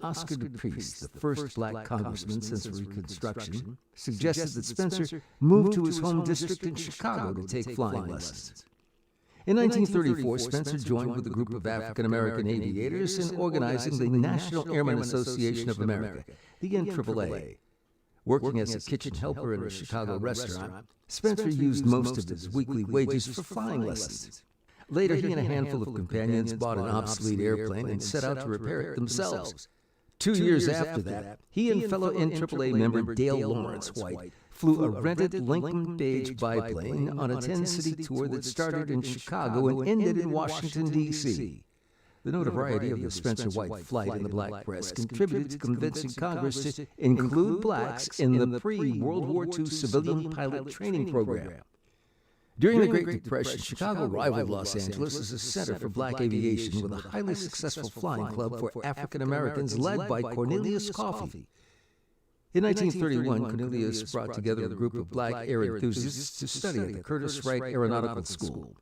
Oscar DePriest, the first black congressman since Reconstruction, suggested that Spencer move to his home district in Chicago to take flying lessons. In 1934, Spencer joined with a group of African-American aviators in organizing the National Airmen Association of America, the NAAA. Working as a kitchen helper in a Chicago restaurant, Spencer used most of his weekly wages for flying lessons. Later, he and a handful of companions bought an obsolete airplane and set out to repair it themselves. 2 years after that, he and fellow NAAA member Dale Lawrence White flew a rented Lincoln Page biplane on a 10-city tour that started in Chicago and ended in Washington, D.C. The notoriety of the Spencer White flight in the black press contributed to convincing Congress to include blacks in the pre-World War II civilian pilot training program. During the Great Depression, Chicago rivaled Los Angeles as a center for black aviation with a highly successful flying club for African Americans led by Cornelius Coffey. In 1931, Cornelius brought together a group of black air enthusiasts to study at the Curtiss Wright Aeronautical School.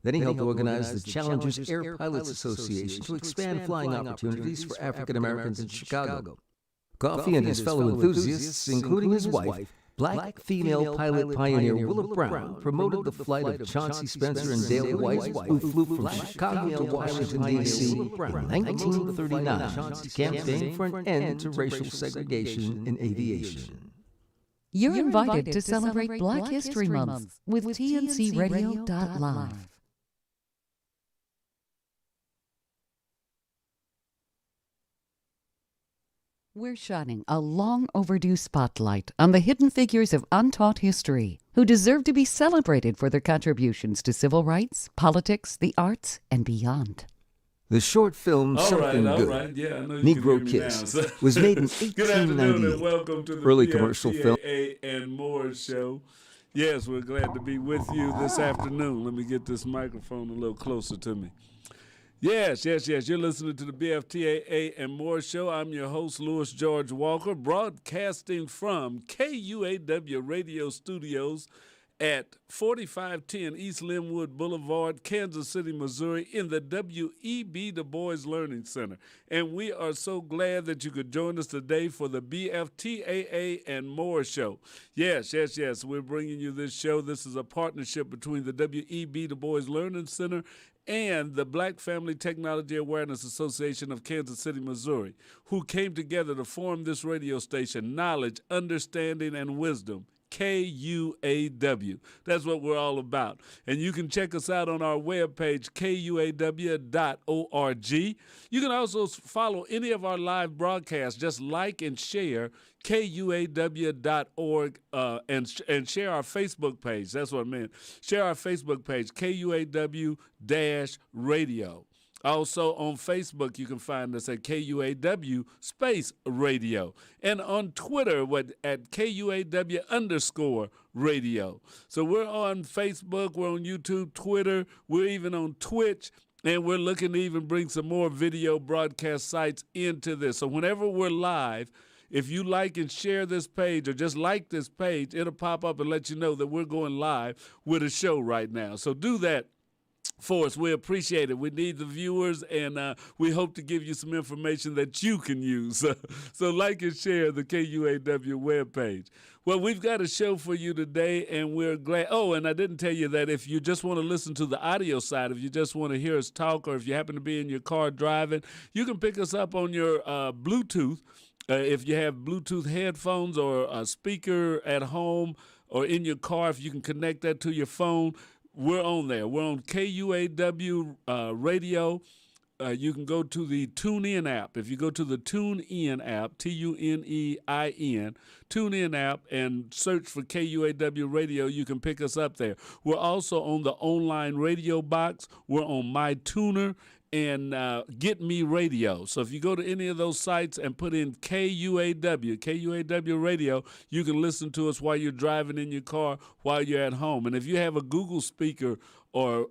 Then he helped organize the Challengers Air Pilots Association to expand flying opportunities for African Americans in Chicago. Coffey and his fellow enthusiasts, including his wife, black female pilot pioneer Willa Brown, promoted the flight of Chauncey Spencer and Dale White, who flew from Chicago to Washington, D.C. in 1939 to campaign for an end to racial segregation in aviation. You're invited to celebrate Black History Month with TNCRadio.live. We're shining a long overdue spotlight on the hidden figures of untaught history who deserve to be celebrated for their contributions to civil rights, politics, the arts, and beyond. The short film Something Good, Negro Kiss, was made in 1898. Good afternoon and welcome to the early commercial film BFTAA and More show. Yes, we're glad to be with you this afternoon. Let me get this microphone a little closer to me. Yes. You're listening to the BFTAA and More show. I'm your host, Louis George Walker, broadcasting from KUAW Radio Studios at 4510 East Linwood Boulevard, Kansas City, Missouri, in the W.E.B. Du Bois Learning Center. And we are so glad that you could join us today for the BFTAA and More show. Yes. We're bringing you this show. This is a partnership between the W.E.B. Du Bois Learning Center and the Black Family Technology Awareness Association of Kansas City, Missouri, who came together to form this radio station, Knowledge, Understanding, and Wisdom, KUAW. That's what we're all about. And you can check us out on our webpage, KUAW.org. You can also follow any of our live broadcasts. Just like and share KUAW.org and share our Facebook page. That's what I meant. Share our Facebook page, KUAW-radio. Also on Facebook, you can find us at KUAW Space Radio. And on Twitter at KUAW_radio. So we're on Facebook, we're on YouTube, Twitter, we're even on Twitch, and we're looking to even bring some more video broadcast sites into this. So whenever we're live, if you like and share this page or just like this page, it'll pop up and let you know that we're going live with a show right now. So do that for us. We appreciate it. We need the viewers, and we hope to give you some information that you can use. So like and share the KUAW webpage. Well, we've got a show for you today, and we're glad. Oh, and I didn't tell you that if you just want to listen to the audio side, if you just want to hear us talk, or if you happen to be in your car driving, you can pick us up on your Bluetooth. If you have Bluetooth headphones or a speaker at home or in your car, if you can connect that to your phone, we're on there. We're on KUAW radio. You can go to the TuneIn app. If you go to the TuneIn app, TuneIn, TuneIn app, and search for KUAW radio, you can pick us up there. We're also on the online radio box. We're on MyTuner and Get Me Radio. So if you go to any of those sites and put in KUAW radio, you can listen to us while you're driving in your car, while you're at home. And if you have a Google speaker or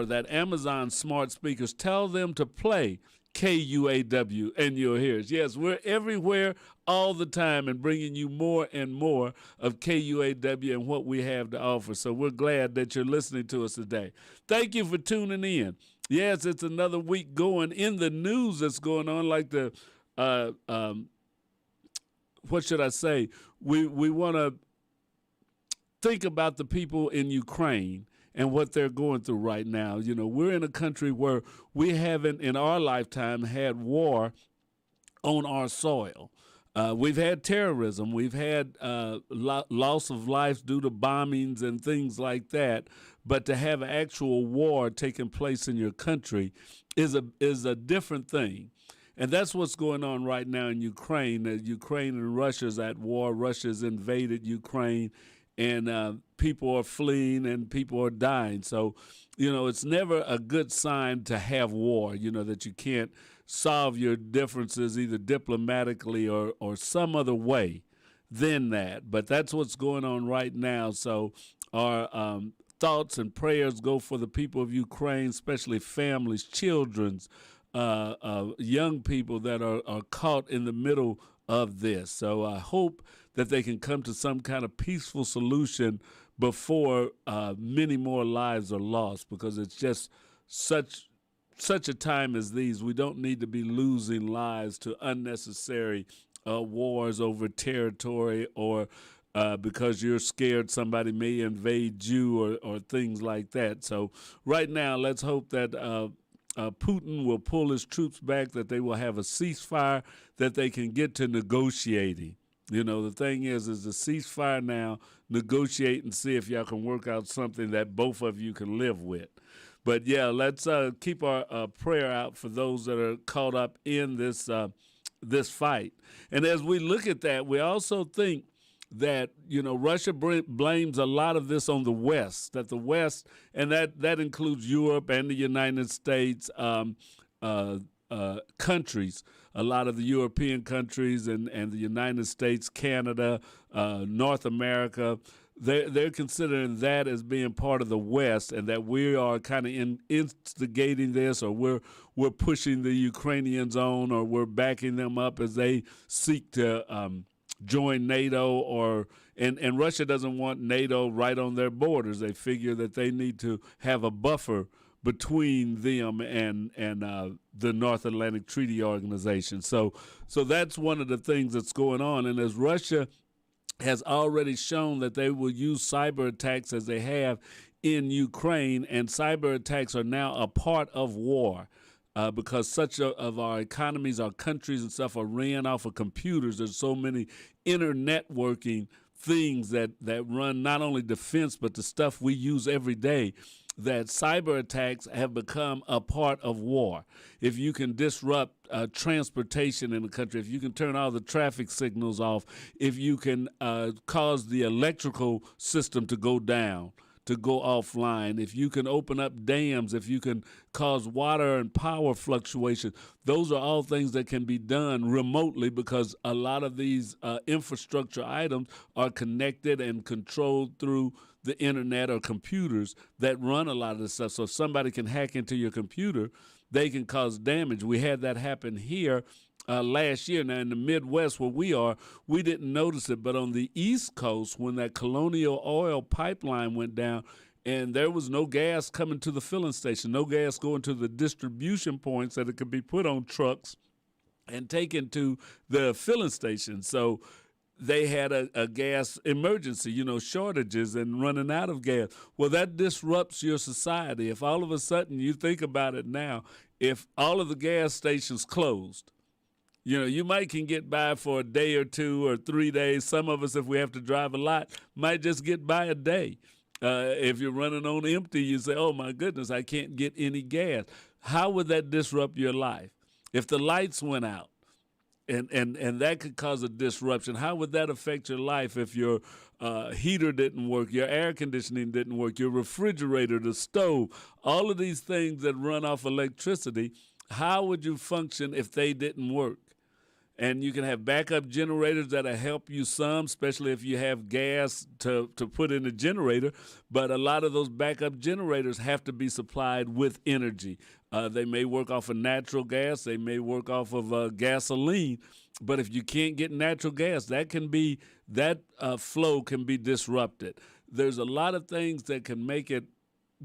that Amazon smart speakers, tell them to play KUAW and you'll hear us. Yes, we're everywhere all the time and bringing you more and more of KUAW and what we have to offer. So we're glad that you're listening to us today. Thank you for tuning in. Yes, it's another week going in the news that's going on, like the what should I say? We want to think about the people in Ukraine and what they're going through right now. You know, we're in a country where we haven't in our lifetime had war on our soil. We've had terrorism. We've had loss of life due to bombings and things like that. But to have actual war taking place in your country is a different thing. And that's what's going on right now in Ukraine. Ukraine and Russia's at war. Russia's invaded Ukraine, and people are fleeing and people are dying. So, you know, it's never a good sign to have war, you know, that you can't solve your differences either diplomatically or some other way than that. But that's what's going on right now. So our thoughts and prayers go for the people of Ukraine, especially families, children's, young people that are caught in the middle of this. So I hope that they can come to some kind of peaceful solution before many more lives are lost, because it's just such a time as these. We don't need to be losing lives to unnecessary wars over territory or because you're scared somebody may invade you or things like that. So right now, let's hope that Putin will pull his troops back, that they will have a ceasefire, that they can get to negotiating. You know, the thing is the ceasefire now, negotiate and see if y'all can work out something that both of you can live with. But, yeah, let's keep our prayer out for those that are caught up in this this fight. And as we look at that, we also think that, you know, Russia blames a lot of this on the West, that the West, and that includes Europe and the United States countries, a lot of the European countries and the United States, Canada, North America. They're considering that as being part of the West, and that we are kind of instigating this, or we're pushing the Ukrainians on, or we're backing them up as they seek to join NATO, and Russia doesn't want NATO right on their borders. They figure that they need to have a buffer between them and the North Atlantic Treaty Organization. So that's one of the things that's going on. And as Russia has already shown that they will use cyber attacks as they have in Ukraine, and cyber attacks are now a part of war. Because such of our economies, our countries and stuff are ran off of computers. There's so many internetworking things that run not only defense, but the stuff we use every day, that cyber attacks have become a part of war. If you can disrupt transportation in the country, if you can turn all the traffic signals off, if you can cause the electrical system to go down, to go offline, if you can open up dams, if you can cause water and power fluctuation, those are all things that can be done remotely, because a lot of these infrastructure items are connected and controlled through the internet or computers that run a lot of this stuff. So if somebody can hack into your computer, they can cause damage. We had that happen here last year. Now, in the Midwest where we are, we didn't notice it, but on the East Coast, when that Colonial Oil pipeline went down and there was no gas coming to the filling station, no gas going to the distribution points that it could be put on trucks and taken to the filling station. So they had a gas emergency, you know, shortages and running out of gas. Well, that disrupts your society. If all of a sudden, you think about it now, if all of the gas stations closed, you know, you can get by for a day or 2 or 3 days. Some of us, if we have to drive a lot, might just get by a day. If you're running on empty, you say, oh, my goodness, I can't get any gas. How would that disrupt your life? If the lights went out, and that could cause a disruption, how would that affect your life if your heater didn't work, your air conditioning didn't work, your refrigerator, the stove, all of these things that run off electricity, how would you function if they didn't work? And you can have backup generators that'll help you some, especially if you have gas to put in the generator. But a lot of those backup generators have to be supplied with energy. They may work off of natural gas. They may work off of gasoline. But if you can't get natural gas, that flow can be disrupted. There's a lot of things that can make it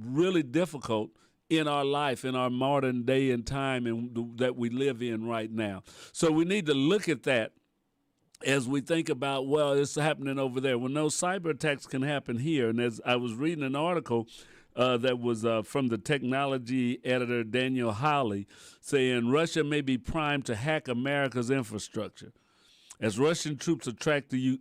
really difficult in our life, in our modern day and time that we live in right now. So we need to look at that as we think about, well, it's happening over there. Well, no, cyber attacks can happen here. And as I was reading an article that was from the technology editor Daniel Howley, saying Russia may be primed to hack America's infrastructure. As Russian troops attack the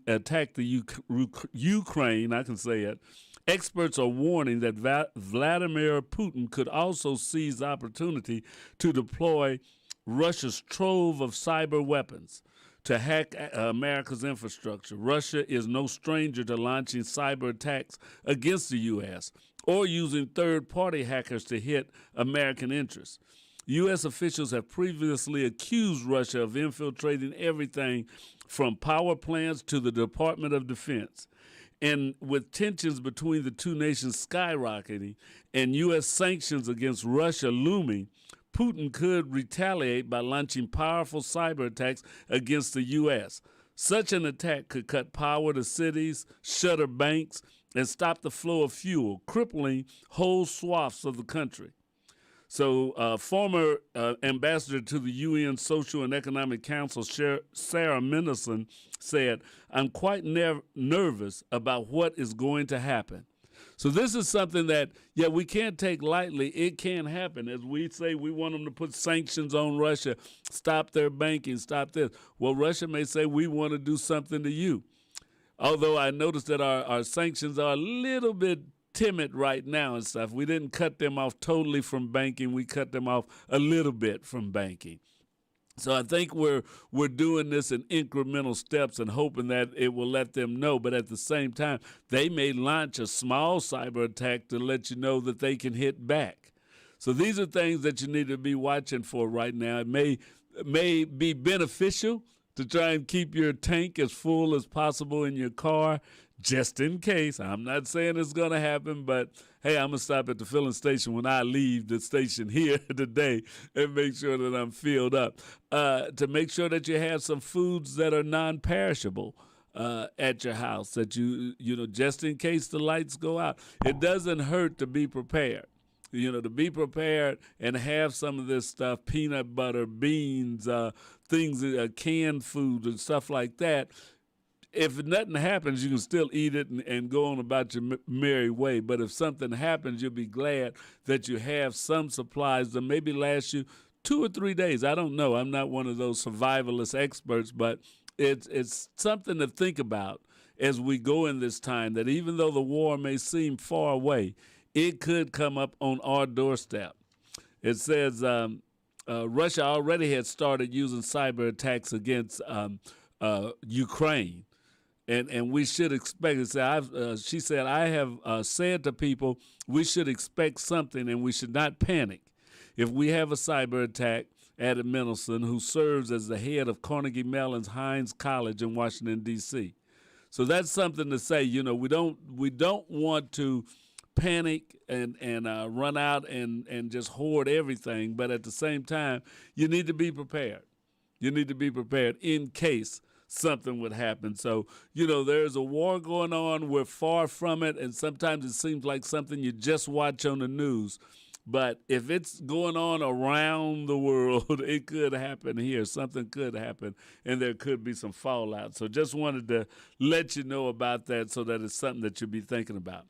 Ukraine, I can say it, experts are warning that Vladimir Putin could also seize the opportunity to deploy Russia's trove of cyber weapons to hack America's infrastructure. Russia is no stranger to launching cyber attacks against the U.S. or using third-party hackers to hit American interests. U.S. officials have previously accused Russia of infiltrating everything from power plants to the Department of Defense. And with tensions between the two nations skyrocketing and U.S. sanctions against Russia looming, Putin could retaliate by launching powerful cyber attacks against the U.S. Such an attack could cut power to cities, shutter banks, and stop the flow of fuel, crippling whole swaths of the country. So former ambassador to the UN Social and Economic Council, Sarah Mendelson, said, I'm quite nervous about what is going to happen. So this is something that, we can't take lightly. It can happen. As we say, we want them to put sanctions on Russia, stop their banking, stop this. Well, Russia may say, we want to do something to you. Although I noticed that our sanctions are a little bit timid right now and stuff. We didn't cut them off totally from banking. We cut them off a little bit from banking. So I think we're doing this in incremental steps and hoping that it will let them know. But at the same time, they may launch a small cyber attack to let you know that they can hit back. So these are things that you need to be watching for right now. It may be beneficial to try and keep your tank as full as possible in your car, just in case. I'm not saying it's going to happen, but hey, I'm going to stop at the filling station when I leave the station here today and make sure that I'm filled up. To make sure that you have some foods that are non-perishable at your house, that you just in case the lights go out. It doesn't hurt to be prepared. To be prepared and have some of this stuff, peanut butter, beans, things, canned food and stuff like that. If nothing happens, you can still eat it and go on about your merry way. But if something happens, you'll be glad that you have some supplies that maybe last you 2 or 3 days. I don't know. I'm not one of those survivalist experts, but it's something to think about as we go in this time, that even though the war may seem far away, it could come up on our doorstep. It says Russia already had started using cyber attacks against Ukraine. And we should expect it. She said, I have said to people, we should expect something and we should not panic. If we have a cyber attack, added Mendelson, who serves as the head of Carnegie Mellon's Hines College in Washington, D.C. So that's something to say. We don't want to panic and run out and just hoard everything. But at the same time, you need to be prepared. You need to be prepared in case something would happen. So, there's a war going on. We're far from it. And sometimes it seems like something you just watch on the news. But if it's going on around the world, it could happen here. Something could happen, and there could be some fallout. So just wanted to let you know about that so that it's something that you'll be thinking about.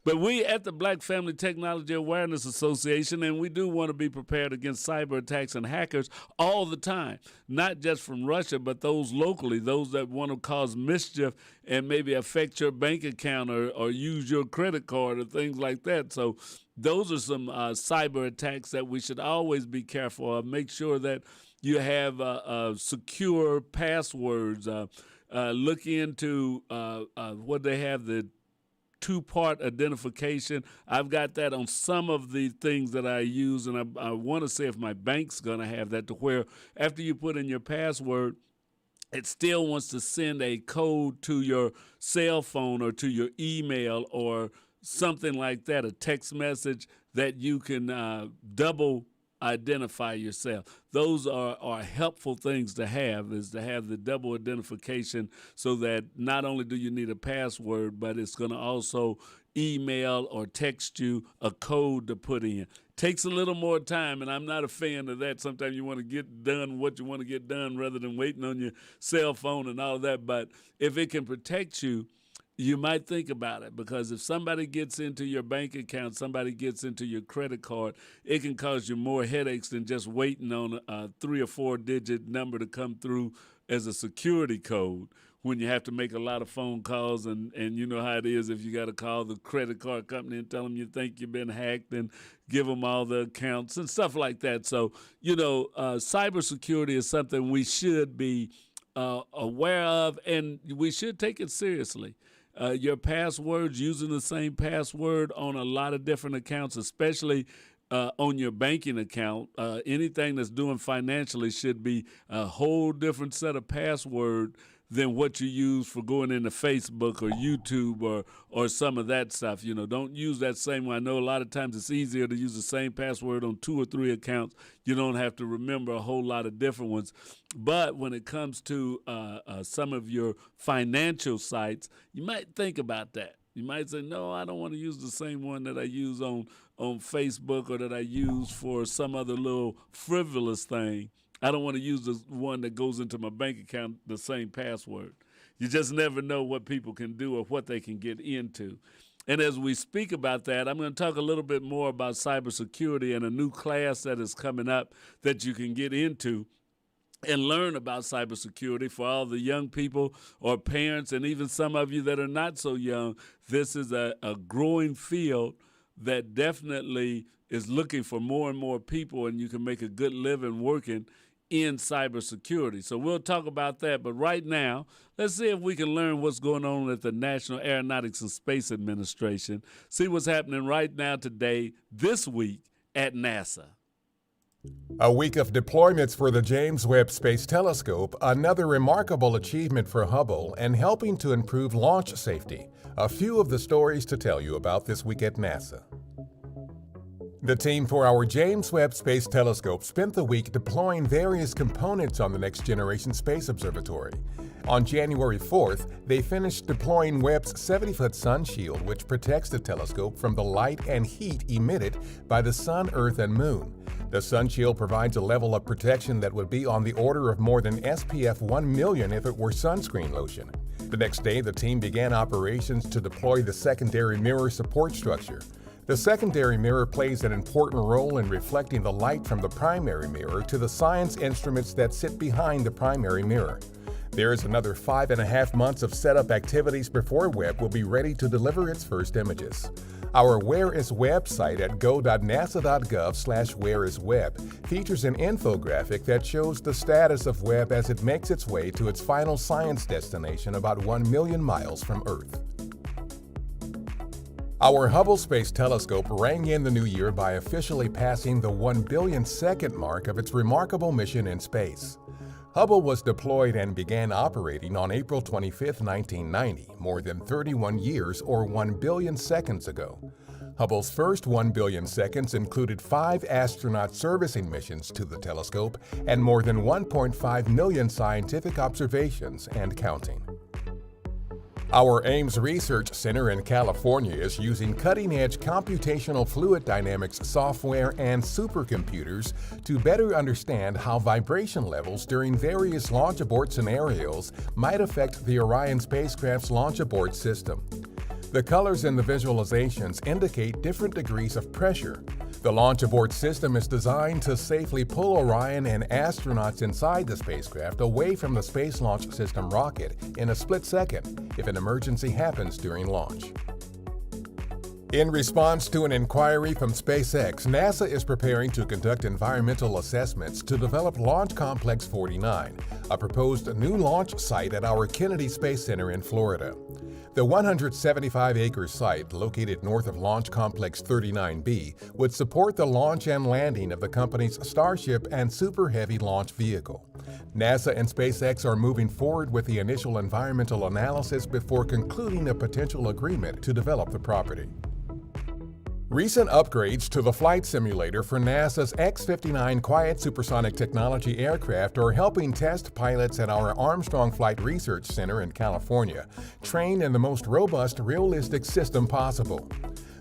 But we at the Black Family Technology Awareness Association, and we do want to be prepared against cyber attacks and hackers all the time, not just from Russia, but those locally, those that want to cause mischief and maybe affect your bank account or use your credit card or things like that. So those are some cyber attacks that we should always be careful of. Make sure that you have secure passwords. Look into what they have, the two-part identification. I've got that on some of the things that I use, and I want to see if my bank's going to have that, to where after you put in your password, it still wants to send a code to your cell phone or to your email or something like that, a text message that you can double identify yourself. Those are helpful things to have, is to have the double identification, so that not only do you need a password, but it's going to also email or text you a code to put in. Takes a little more time, and I'm not a fan of that. Sometimes you want to get done what you want to get done rather than waiting on your cell phone and all of that. But if it can protect you, you might think about it, because if somebody gets into your bank account, somebody gets into your credit card, it can cause you more headaches than just waiting on a 3 or 4 digit number to come through as a security code when you have to make a lot of phone calls, and you know how it is if you got to call the credit card company and tell them you think you've been hacked and give them all the accounts and stuff like that. So, cybersecurity is something we should be aware of, and we should take it seriously. Your passwords, using the same password on a lot of different accounts, especially on your banking account, anything that's doing financially should be a whole different set of password than what you use for going into Facebook or YouTube or some of that stuff. Don't use that same one. I know a lot of times it's easier to use the same password on 2 or 3 accounts. You don't have to remember a whole lot of different ones. But when it comes to some of your financial sites, you might think about that. You might say, no, I don't want to use the same one that I use on Facebook or that I use for some other little frivolous thing. I don't want to use the one that goes into my bank account, the same password. You just never know what people can do or what they can get into. And as we speak about that, I'm going to talk a little bit more about cybersecurity and a new class that is coming up that you can get into and learn about cybersecurity. For all the young people or parents, and even some of you that are not so young, this is a growing field that definitely is looking for more and more people, and you can make a good living working in cybersecurity. So we'll talk about that. But right now, let's see if we can learn what's going on at the National Aeronautics and Space Administration, see what's happening right now today, this week at NASA. A week of deployments for the James Webb Space Telescope, another remarkable achievement for Hubble, and helping to improve launch safety. A few of the stories to tell you about this week at NASA. The team for our James Webb Space Telescope spent the week deploying various components on the Next Generation Space Observatory. On January 4th, they finished deploying Webb's 70-foot sun shield, which protects the telescope from the light and heat emitted by the sun, earth, and moon. The sun shield provides a level of protection that would be on the order of more than SPF 1 million if it were sunscreen lotion. The next day, the team began operations to deploy the secondary mirror support structure. The secondary mirror plays an important role in reflecting the light from the primary mirror to the science instruments that sit behind the primary mirror. There is another 5.5 months of setup activities before Webb will be ready to deliver its first images. Our Where is Webb site at go.nasa.gov/whereiswebb features an infographic that shows the status of Webb as it makes its way to its final science destination about 1 million miles from Earth. Our Hubble Space Telescope rang in the new year by officially passing the 1 billion second mark of its remarkable mission in space. Hubble was deployed and began operating on April 25, 1990, more than 31 years or 1 billion seconds ago. Hubble's first 1 billion seconds included 5 astronaut servicing missions to the telescope and more than 1.5 million scientific observations and counting. Our Ames Research Center in California is using cutting-edge computational fluid dynamics software and supercomputers to better understand how vibration levels during various launch abort scenarios might affect the Orion spacecraft's launch abort system. The colors in the visualizations indicate different degrees of pressure. The launch abort system is designed to safely pull Orion and astronauts inside the spacecraft away from the Space Launch System rocket in a split second if an emergency happens during launch. In response to an inquiry from SpaceX, NASA is preparing to conduct environmental assessments to develop Launch Complex 49, a proposed new launch site at our Kennedy Space Center in Florida. The 175-acre site, located north of Launch Complex 39B, would support the launch and landing of the company's Starship and Super Heavy launch vehicle. NASA and SpaceX are moving forward with the initial environmental analysis before concluding a potential agreement to develop the property. Recent upgrades to the flight simulator for NASA's X-59 Quiet Supersonic Technology aircraft are helping test pilots at our Armstrong Flight Research Center in California train in the most robust, realistic system possible.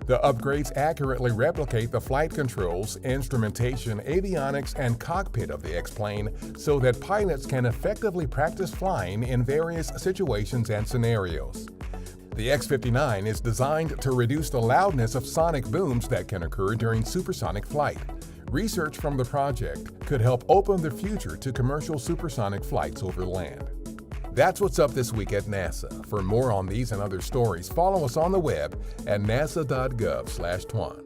The upgrades accurately replicate the flight controls, instrumentation, avionics, and cockpit of the X-plane so that pilots can effectively practice flying in various situations and scenarios. The X-59 is designed to reduce the loudness of sonic booms that can occur during supersonic flight. Research from the project could help open the future to commercial supersonic flights over land. That's what's up this week at NASA. For more on these and other stories, follow us on the web at nasa.gov/twan.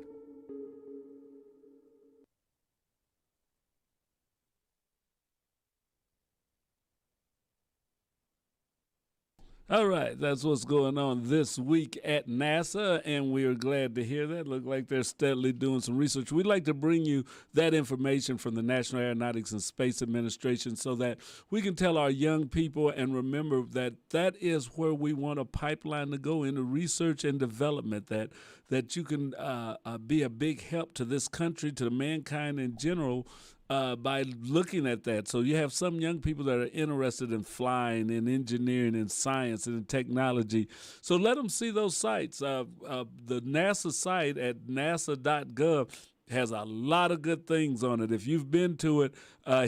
All right, that's what's going on this week at NASA, and we are glad to hear that. Look like they're steadily doing some research. We'd like to bring you that information from the National Aeronautics and Space Administration so that we can tell our young people and remember that that is where we want a pipeline to go into research and development, that you can be a big help to this country, to mankind in general, by looking at that. So you have some young people that are interested in flying, in engineering, in science, and in technology. So let them see those sites. The NASA site at nasa.gov has a lot of good things on it. If you've been to it,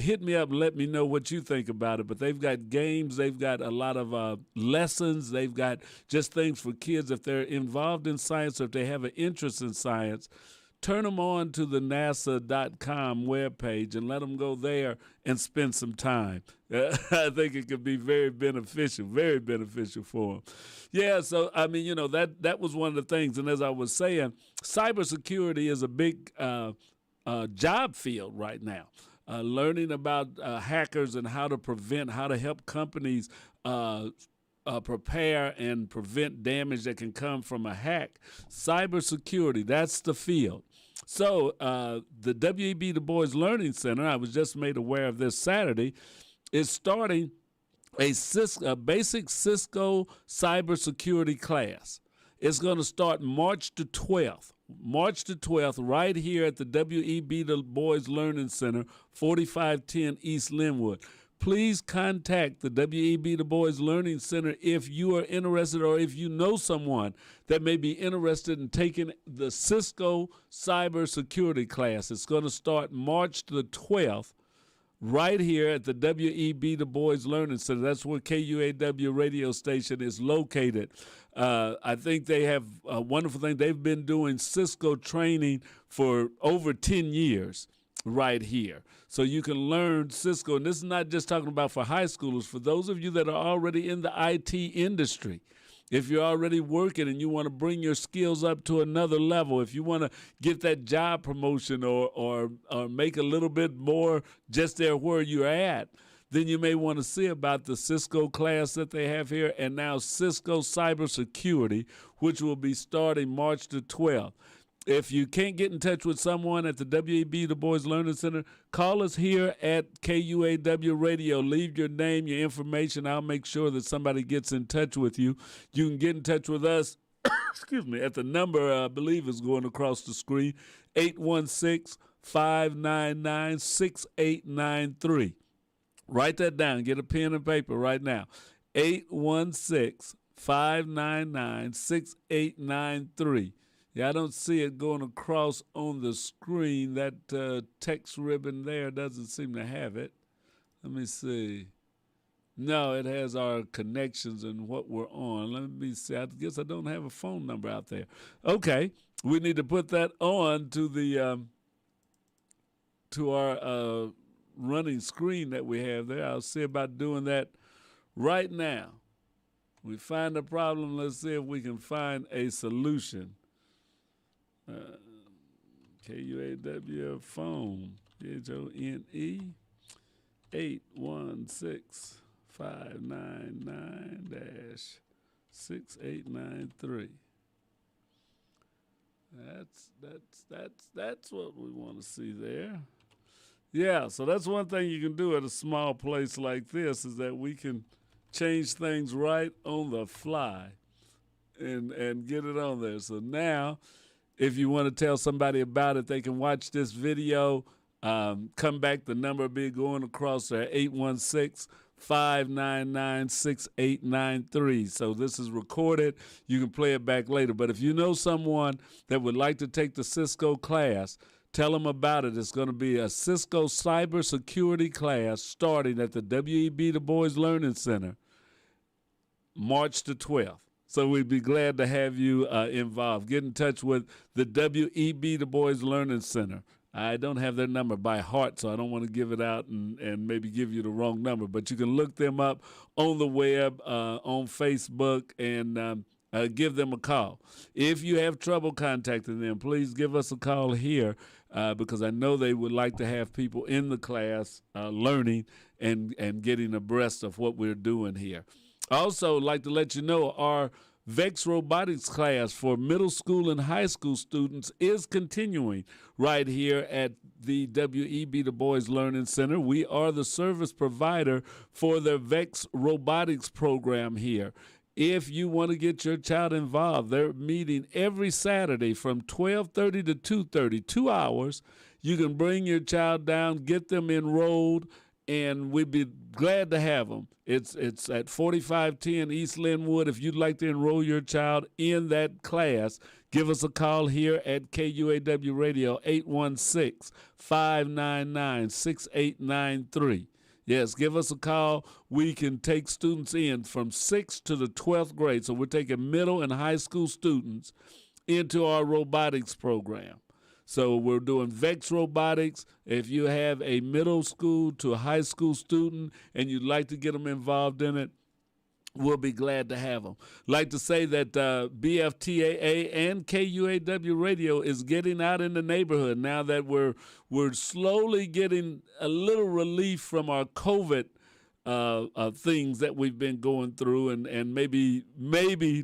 hit me up and let me know what you think about it. But they've got games. They've got a lot of lessons. They've got just things for kids. If they're involved in science or if they have an interest in science, turn them on to the nasa.com webpage and let them go there and spend some time. I think it could be very beneficial for them. Yeah, so, I mean, that was one of the things. And as I was saying, cybersecurity is a big job field right now. Learning about hackers and how to prevent, how to help companies prepare and prevent damage that can come from a hack. Cybersecurity, that's the field. So the W.E.B. Du Bois Learning Center, I was just made aware of this Saturday, is starting a basic Cisco cybersecurity class. It's going to start March the 12th. March the 12th, right here at the W.E.B. Du Bois Learning Center, 4510 East Linwood. Please contact the W.E.B. Du Bois Learning Center if you are interested or if you know someone that may be interested in taking the Cisco cybersecurity class. It's going to start March the 12th right here at the W.E.B. Du Bois Learning Center. That's where KUAW radio station is located. I think they have a wonderful thing. They've been doing Cisco training for over 10 years right here. So you can learn Cisco. And this is not just talking about for high schoolers. For those of you that are already in the IT industry, if you're already working and you want to bring your skills up to another level, if you want to get that job promotion or make a little bit more just there where you're at, then you may want to see about the Cisco class that they have here and now Cisco Cybersecurity, which will be starting March the 12th. If you can't get in touch with someone at the W.E.B. Du Bois Learning Center, call us here at KUAW Radio. Leave your name, your information. I'll make sure that somebody gets in touch with you. You can get in touch with us, at the number I believe is going across the screen, 816-599-6893. Write that down. Get a pen and paper right now. 816-599-6893. Yeah, I don't see it going across on the screen. That text ribbon there doesn't seem to have it. Let me see. No, it has our connections and what we're on. Let me see. I guess I don't have a phone number out there. Okay, we need to put that on to the to our running screen that we have there. I'll see about doing that right now. We find a problem. Let's see if we can find a solution. KUAW phone, HONE, 816-599-6893. That's what we want to see there. Yeah, so that's one thing you can do at a small place like this is that we can change things right on the fly and get it on there. So now If you want to tell somebody about it, they can watch this video. Come back. The number will be going across there, 816-599-6893. So this is recorded. You can play it back later. But if you know someone that would like to take the Cisco class, tell them about it. It's going to be a Cisco cybersecurity class starting at the W.E.B. Du Bois Learning Center, March the 12th. So we'd be glad to have you involved. Get in touch with the W.E.B. Du Bois Learning Center. I don't have their number by heart, so I don't want to give it out and maybe give you the wrong number. But you can look them up on the web, on Facebook, and give them a call. If you have trouble contacting them, please give us a call here because I know they would like to have people in the class learning and getting abreast of what we're doing here. I also like to let you know our VEX robotics class for middle school and high school students is continuing right here at the W.E.B. Du Bois Learning Center. We are the service provider for the VEX robotics program here. If you want to get your child involved, they're meeting every Saturday from 12:30 to 2:30, 2 hours. You can bring your child down, get them enrolled, and we'd be glad to have them. It's at 4510 East Linwood. If you'd like to enroll your child in that class, give us a call here at KUAW Radio, 816-599-6893. Yes, give us a call. We can take students in from 6th to the 12th grade. So we're taking middle and high school students into our robotics program. So we're doing VEX robotics. If you have a middle school to a high school student and you'd like to get them involved in it, we'll be glad to have them. Like to say that BFTAA and KUAW Radio is getting out in the neighborhood now that we're slowly getting a little relief from our COVID things that we've been going through and maybe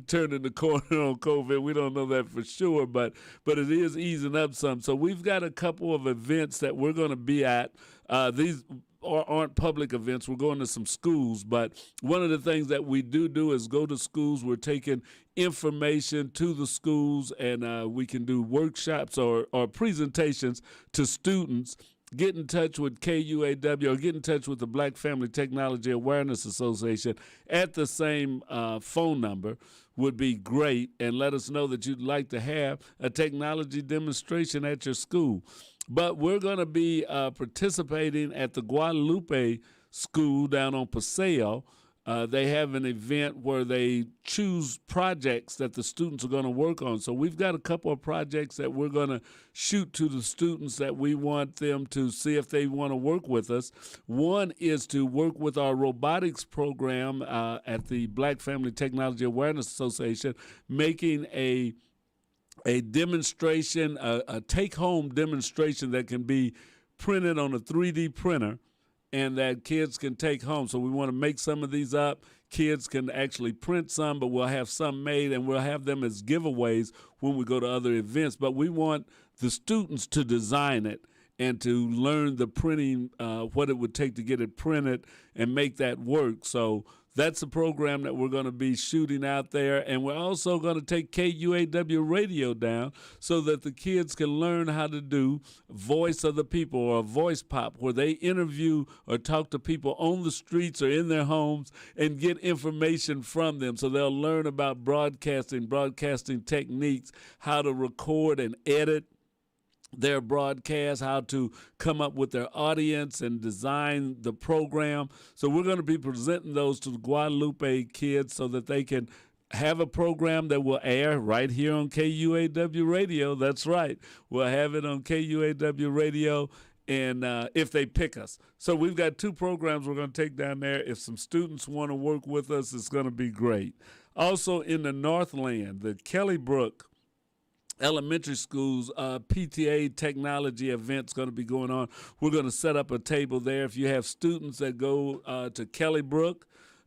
turning the corner on COVID. We don't know that for sure, but it is easing up some. So we've got a couple of events that we're going to be at. These aren't public events. We're going to some schools, but one of the things that we do is go to schools. We're taking information to the schools, and we can do workshops or presentations to students. Get in touch with KUAW or get in touch with the Black Family Technology Awareness Association at the same phone number would be great, and let us know that you'd like to have a technology demonstration at your school. But we're going to be participating at the Guadalupe School down on Paseo. They have an event where they choose projects that the students are going to work on. So we've got a couple of projects that we're going to shoot to the students that we want them to see if they want to work with us. One is to work with our robotics program at the Black Family Technology Awareness Association, making a demonstration, a take-home demonstration that can be printed on a 3D printer and that kids can take home. So we want to make some of these up. Kids can actually print some, but we'll have some made, and we'll have them as giveaways when we go to other events. But we want the students to design it and to learn the printing, what it would take to get it printed and make that work. So that's a program that we're going to be shooting out there. And we're also going to take KUAW Radio down so that the kids can learn how to do Voice of the People or Voice Pop, where they interview or talk to people on the streets or in their homes and get information from them. So they'll learn about broadcasting techniques, how to record and edit their broadcast, how to come up with their audience and design the program. So we're going to be presenting those to the Guadalupe kids so that they can have a program that will air right here on KUAW Radio. That's right. We'll have it on KUAW Radio, and if they pick us. So we've got two programs we're going to take down there. If some students want to work with us, it's going to be great. Also in the Northland, the Kellybrook Elementary School's PTA technology event's going to be going on. We're going to set up a table there. If you have students that go to Kellybrook,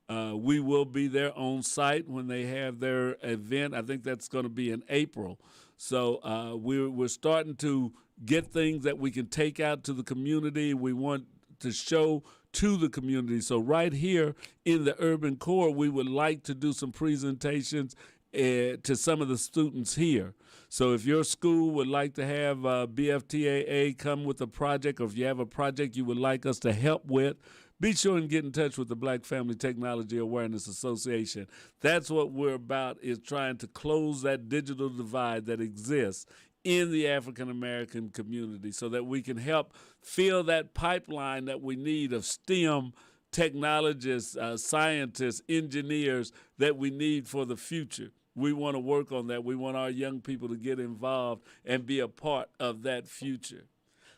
we will be there on site when they have their event. I think that's going to be in April. So we're starting to get things that we can take out to the community. We want to show to the community. So right here in the urban core, we would like to do some presentations to some of the students here. So if your school would like to have BFTAA come with a project, or if you have a project you would like us to help with, be sure and get in touch with the Black Family Technology Awareness Association. That's what we're about, is trying to close that digital divide that exists in the African American community so that we can help fill that pipeline that we need of STEM technologists, scientists, engineers that we need for the future. We want to work on that. We want our young people to get involved and be a part of that future.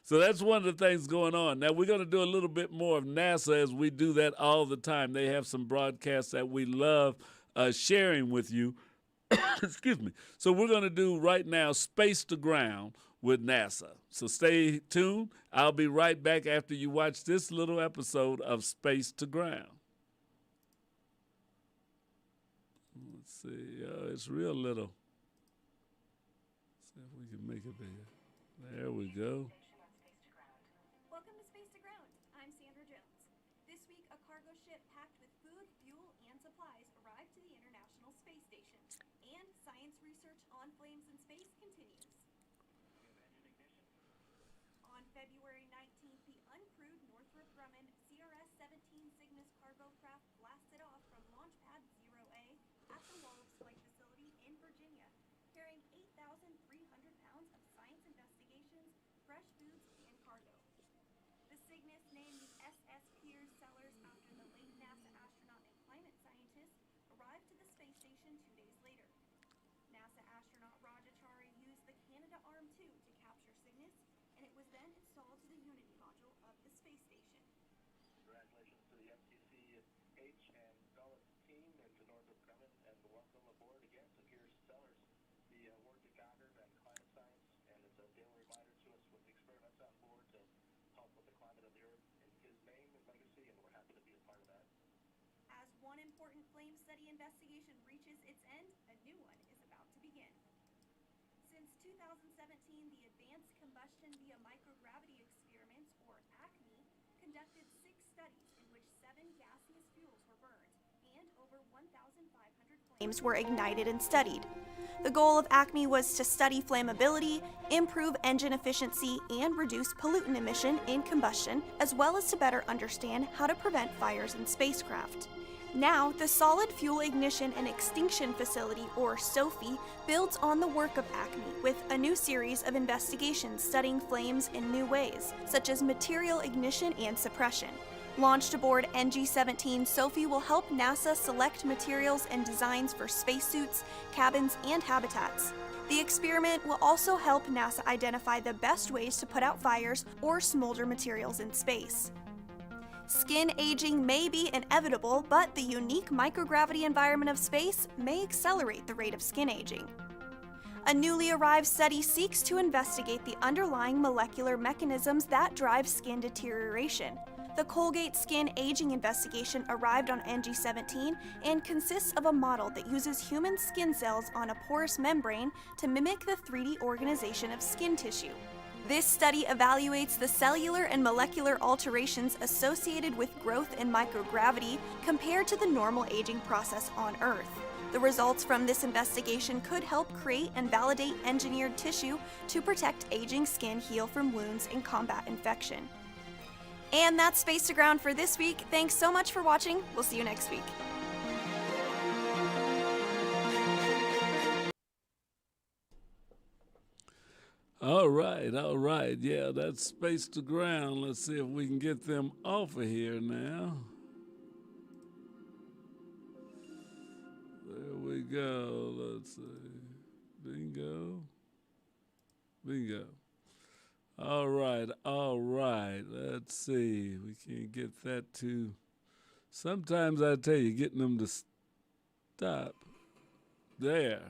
So that's one of the things going on. Now, we're going to do a little bit more of NASA, as we do that all the time. They have some broadcasts that we love sharing with you. Excuse me. So we're going to do right now Space to Ground with NASA. So stay tuned. I'll be right back after you watch this little episode of Space to Ground. Let's see. Oh, it's real little. Let's see if we can make it bigger. There we go. Welcome to Space to Ground. I'm Sandra Jones. This week, a cargo ship packed with food, fuel, and supplies arrived to the International Space Station. And science research on flames in space continues. On February 19th, the uncrewed Northrop Grumman CRS-17 Cygnus cargo craft blasted off from Launch Pad 0A at the Wallops Flight Facility in Virginia, carrying 8,300 pounds of science investigations, fresh foods, and cargo. The Cygnus, named the SS Piers Sellers after the late NASA astronaut and climate scientist, arrived to the space station 2 days later. NASA astronaut Rajachari used the Canadarm2 to capture Cygnus, and it was then installed to the Unity module of the space station. Congratulations to the FCC-H and Dulles team and to Northrop Grumman, and welcome aboard again to Piers Sellers. The work that gathered and climate science, and it's a daily reminder to us with the experiments on board to help with the climate of the Earth in his name and legacy, and we're happy to be a part of that. As one important flame study investigation reaches its end, a new one is about to begin. Since 2017, the Advanced Combustion via Microgravity Experiments, or ACME, conducted 6 studies in which 7 gaseous fuels were burned, and over 1,500 flames were ignited and studied. The goal of ACME was to study flammability, improve engine efficiency, and reduce pollutant emission in combustion, as well as to better understand how to prevent fires in spacecraft. Now, the Solid Fuel Ignition and Extinction Facility, or SOFI, builds on the work of ACME with a new series of investigations studying flames in new ways, such as material ignition and suppression. Launched aboard NG-17, SOFI will help NASA select materials and designs for spacesuits, cabins, and habitats. The experiment will also help NASA identify the best ways to put out fires or smolder materials in space. Skin aging may be inevitable, but the unique microgravity environment of space may accelerate the rate of skin aging. A newly arrived study seeks to investigate the underlying molecular mechanisms that drive skin deterioration. The Colgate Skin Aging Investigation arrived on NG-17 and consists of a model that uses human skin cells on a porous membrane to mimic the 3D organization of skin tissue. This study evaluates the cellular and molecular alterations associated with growth in microgravity compared to the normal aging process on Earth. The results from this investigation could help create and validate engineered tissue to protect aging skin heal from wounds and combat infection. And that's Space to Ground for this week. Thanks so much for watching. We'll see you next week. All right. Yeah, that's Space to Ground. Let's see if we can get them off of here now. There we go. Let's see. Bingo. All right. Let's see. We can't get that to... Sometimes I tell you, getting them to stop. There.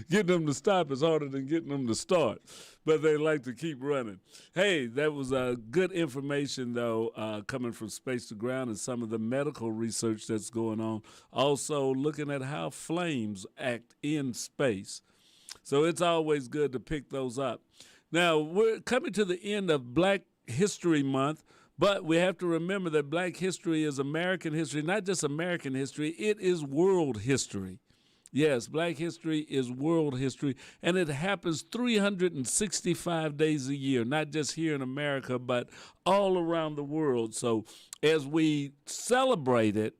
Getting them to stop is harder than getting them to start, but they like to keep running. Hey, that was good information, though, coming from Space to Ground and some of the medical research that's going on. Also, looking at how flames act in space. So it's always good to pick those up. Now, we're coming to the end of Black History Month, But we have to remember that Black history is American history, not just American history, it is world history. Yes, Black history is world history, and it happens 365 days a year, not just here in America, but all around the world. So as we celebrate it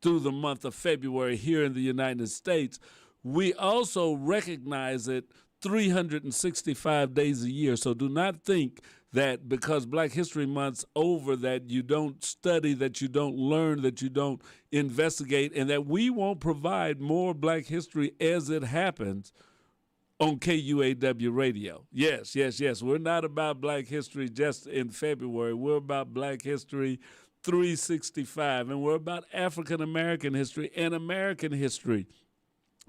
through the month of February here in the United States, we also recognize it 365 days a year. So do not think that because Black History Month's over that you don't study, that you don't learn, that you don't investigate, and that we won't provide more Black history as it happens on KUAW radio. Yes, yes, yes. We're not about Black history just in February. We're about Black history 365, and we're about African American history and American history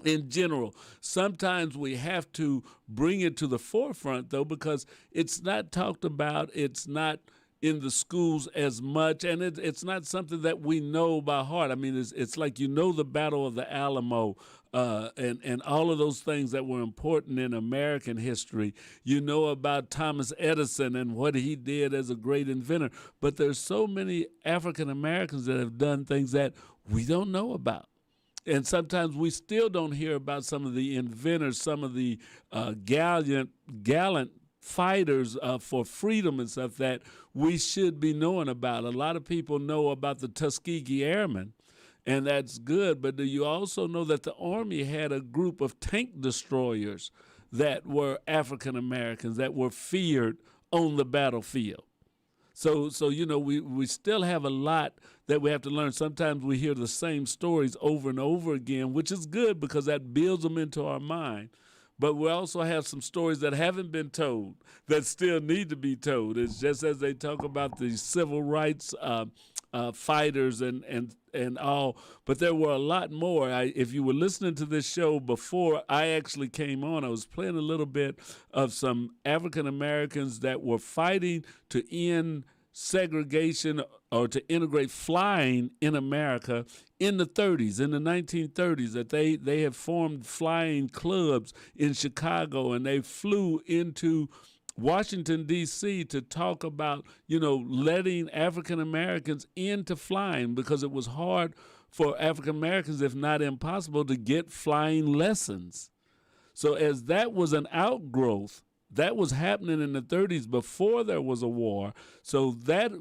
in general. Sometimes we have to bring it to the forefront, though, because it's not talked about, it's not in the schools as much, and it's not something that we know by heart. I mean, it's like you know the Battle of the Alamo and all of those things that were important in American history. You know about Thomas Edison and what he did as a great inventor, but there's so many African Americans that have done things that we don't know about. And sometimes we still don't hear about some of the inventors, some of the gallant fighters for freedom and stuff that we should be knowing about. A lot of people know about the Tuskegee Airmen, and that's good. But do you also know that the Army had a group of tank destroyers that were African Americans that were feared on the battlefield? So you know, we still have a lot that we have to learn. Sometimes we hear the same stories over and over again, which is good because that builds them into our mind. But we also have some stories that haven't been told that still need to be told. It's just as they talk about the civil rights fighters and all, but there were a lot more. If you were listening to this show before I actually came on, I was playing a little bit of some African Americans that were fighting to end segregation or to integrate flying in America in the 30s, in the 1930s, that they have formed flying clubs in Chicago, and they flew into Washington, D.C. to talk about, you know, letting African Americans into flying because it was hard for African Americans, if not impossible, to get flying lessons. So as that was an outgrowth, that was happening in the 30s before there was a war. So that's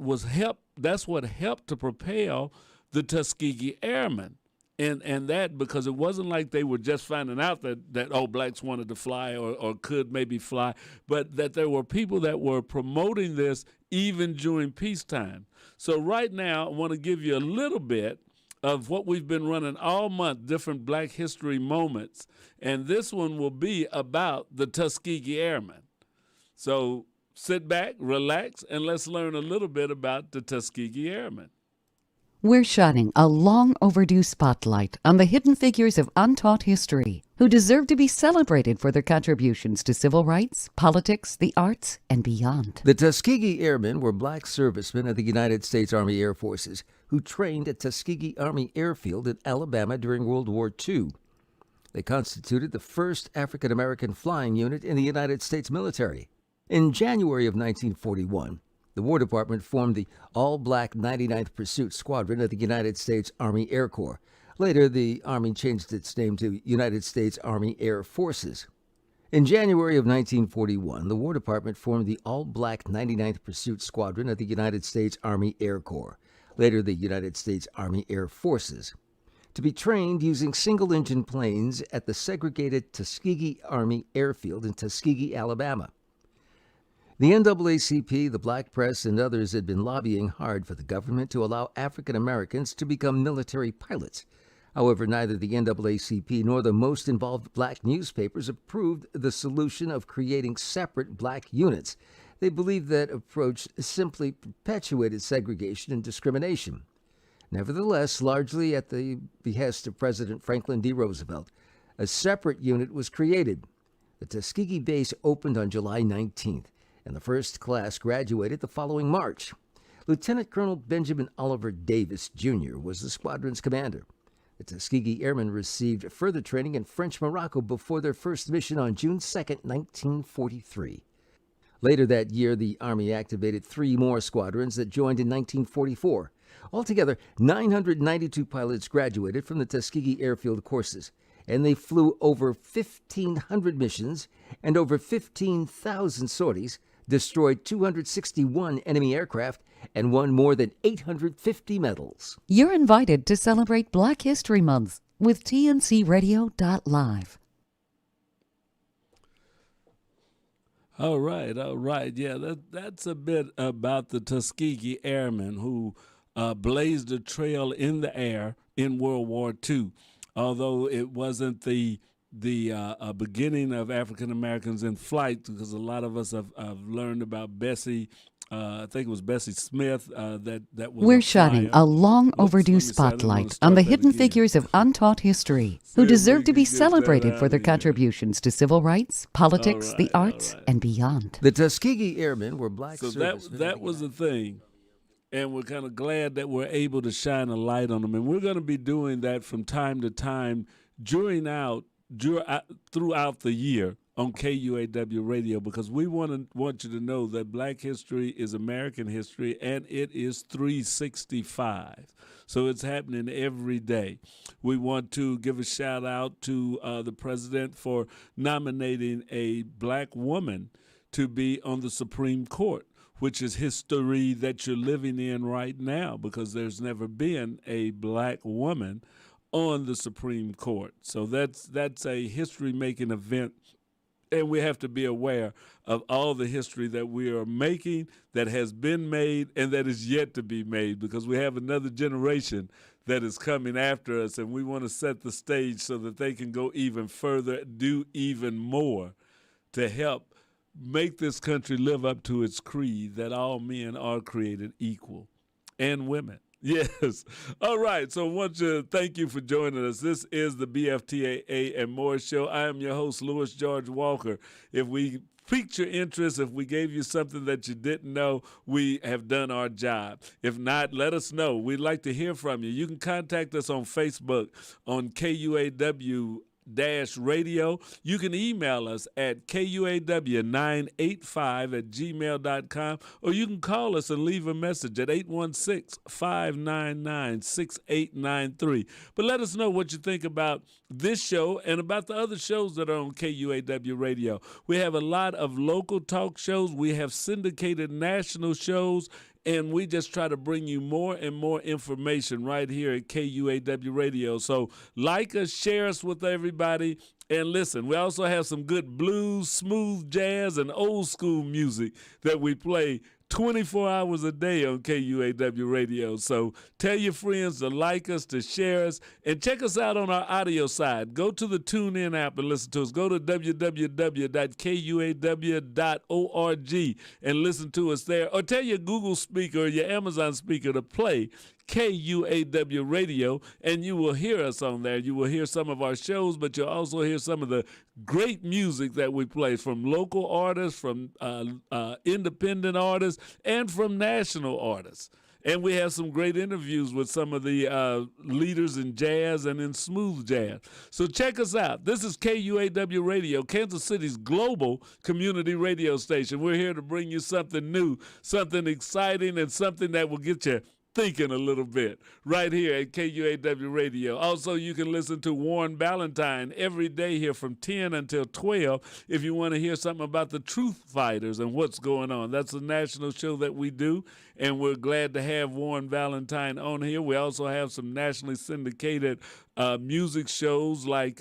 what helped to propel the Tuskegee Airmen. And that because it wasn't like they were just finding out that blacks wanted to fly or could maybe fly, but that there were people that were promoting this even during peacetime. So right now, I want to give you a little bit of what we've been running all month, different Black history moments. And this one will be about the Tuskegee Airmen. So sit back, relax, and let's learn a little bit about the Tuskegee Airmen. We're shining a long overdue spotlight on the hidden figures of untaught history who deserve to be celebrated for their contributions to civil rights, politics, the arts, and beyond. The Tuskegee Airmen were black servicemen of the United States Army Air Forces who trained at Tuskegee Army Airfield in Alabama during World War II. They constituted the first African-American flying unit in the United States military. In January of 1941, the War Department formed the all-black 99th Pursuit Squadron of the United States Army Air Corps. Later, the Army changed its name to United States Army Air Forces. In January of 1941, the War Department formed the all-black 99th Pursuit Squadron of the United States Army Air Corps. Later, the United States Army Air Forces, to be trained using single-engine planes at the segregated Tuskegee Army Airfield in Tuskegee, Alabama. The NAACP, the Black Press, and others had been lobbying hard for the government to allow African Americans to become military pilots. However, neither the NAACP nor the most involved black newspapers approved the solution of creating separate black units. They believed that approach simply perpetuated segregation and discrimination. Nevertheless, largely at the behest of President Franklin D. Roosevelt, a separate unit was created. The Tuskegee base opened on July 19th. And the first class graduated the following March. Lieutenant Colonel Benjamin Oliver Davis, Jr. was the squadron's commander. The Tuskegee Airmen received further training in French Morocco before their first mission on June 2, 1943. Later that year, the Army activated 3 more squadrons that joined in 1944. Altogether, 992 pilots graduated from the Tuskegee Airfield courses, and they flew over 1,500 missions and over 15,000 sorties, destroyed 261 enemy aircraft, and won more than 850 medals. You're invited to celebrate Black History Month with TNCRadio.live. All right. Yeah, that's a bit about the Tuskegee Airmen who blazed a trail in the air in World War II. Although it wasn't the beginning of African Americans in flight, because a lot of us have learned about Bessie. I think it was Bessie Smith that was. We're shining a long overdue spotlight on the hidden figures of untaught history who deserve to be celebrated for their contributions to civil rights, politics, the arts, and beyond. The Tuskegee Airmen were black So servicemen. that was the thing. And we're kind of glad that we're able to shine a light on them. And we're going to be doing that from time to time throughout the year on KUAW Radio, because we want you to know that Black history is American history, and it is 365. So it's happening every day. We want to give a shout out to the president for nominating a black woman to be on the Supreme Court, which is history that you're living in right now, because there's never been a black woman on the Supreme Court. So that's a history-making event, and we have to be aware of all the history that we are making, that has been made, and that is yet to be made, because we have another generation that is coming after us, and we want to set the stage so that they can go even further, do even more to help make this country live up to its creed that all men are created equal, and women. Yes. All right. So I want to thank you for joining us. This is the BFTAA and More Show. I am your host, Louis George Walker. If we piqued your interest, if we gave you something that you didn't know, we have done our job. If not, let us know. We'd like to hear from you. You can contact us on Facebook on KUAW radio. You can email us at kuaw985@gmail.com, or you can call us and leave a message at 816-599-6893. But let us know what you think about this show and about the other shows that are on KUAW radio. We have a lot of local talk shows. We have syndicated national shows, and we just try to bring you more and more information right here at KUAW Radio. So like us, share us with everybody, and listen. We also have some good blues, smooth jazz, and old school music that we play 24 hours a day on KUAW Radio. So tell your friends to like us, to share us, and check us out on our audio side. Go to the TuneIn app and listen to us. Go to www.kuaw.org and listen to us there. Or tell your Google speaker or your Amazon speaker to play KUAW Radio, and you will hear us on there. You will hear some of our shows, but you'll also hear some of the great music that we play from local artists, from independent artists, and from national artists. And we have some great interviews with some of the leaders in jazz and in smooth jazz. So check us out. This is KUAW Radio, Kansas City's global community radio station. We're here to bring you something new, something exciting, and something that will get you thinking a little bit right here at KUAW Radio. Also, you can listen to Warren Ballantine every day here from 10 until 12 if you want to hear something about the truth fighters and what's going on. That's a national show that we do, and we're glad to have Warren Ballantine on here. We also have some nationally syndicated music shows like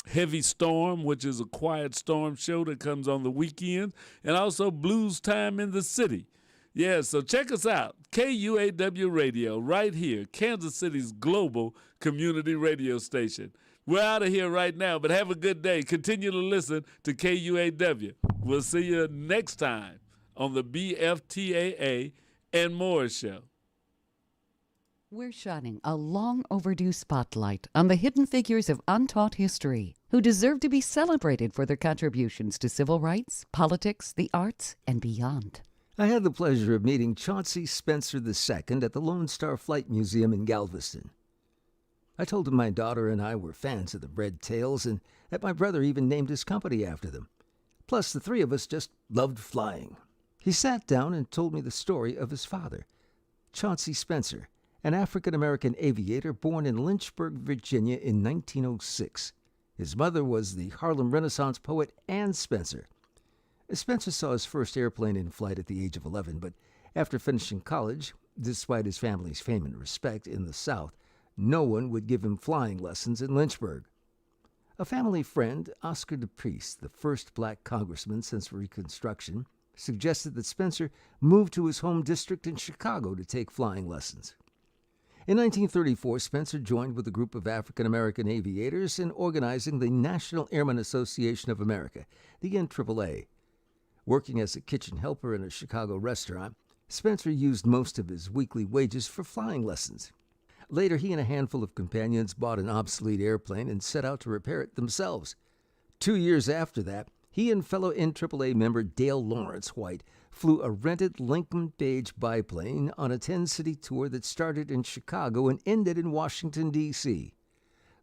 Heavy Storm, which is a quiet storm show that comes on the weekend, and also Blues Time in the City. Yeah, so check us out, KUAW Radio, right here, Kansas City's global community radio station. We're out of here right now, but have a good day. Continue to listen to KUAW. We'll see you next time on the BFTAA and More Show. We're shining a long overdue spotlight on the hidden figures of untaught history who deserve to be celebrated for their contributions to civil rights, politics, the arts, and beyond. I had the pleasure of meeting Chauncey Spencer II at the Lone Star Flight Museum in Galveston. I told him my daughter and I were fans of the Red Tails and that my brother even named his company after them. Plus, the three of us just loved flying. He sat down and told me the story of his father, Chauncey Spencer, an African-American aviator born in Lynchburg, Virginia in 1906. His mother was the Harlem Renaissance poet Anne Spencer. Spencer saw his first airplane in flight at the age of 11, but after finishing college, despite his family's fame and respect in the South, no one would give him flying lessons in Lynchburg. A family friend, Oscar DePriest, the first black congressman since Reconstruction, suggested that Spencer move to his home district in Chicago to take flying lessons. In 1934, Spencer joined with a group of African-American aviators in organizing the National Airmen Association of America, the NAAA. Working as a kitchen helper in a Chicago restaurant, Spencer used most of his weekly wages for flying lessons. Later, he and a handful of companions bought an obsolete airplane and set out to repair it themselves. 2 years after that, he and fellow NAAA member Dale Lawrence White flew a rented Lincoln Page biplane on a 10-city tour that started in Chicago and ended in Washington, D.C.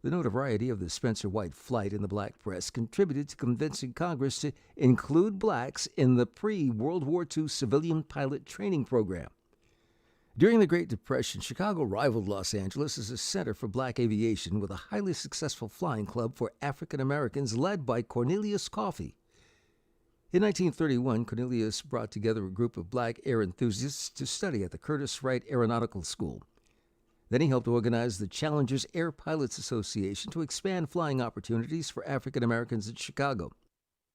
The notoriety of the Spencer White flight in the black press contributed to convincing Congress to include blacks in the pre-World War II civilian pilot training program. During the Great Depression, Chicago rivaled Los Angeles as a center for black aviation with a highly successful flying club for African Americans led by Cornelius Coffey. In 1931, Cornelius brought together a group of black air enthusiasts to study at the Curtiss Wright Aeronautical School. Then he helped organize the Challengers Air Pilots Association to expand flying opportunities for African Americans in Chicago.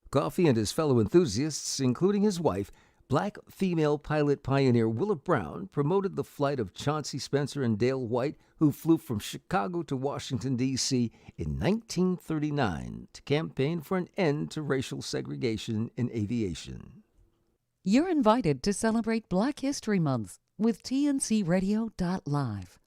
Coffey and his fellow enthusiasts, including his wife, black female pilot pioneer Willa Brown, promoted the flight of Chauncey Spencer and Dale White, who flew from Chicago to Washington, D.C. in 1939 to campaign for an end to racial segregation in aviation. You're invited to celebrate Black History Month with TNCRadio.live.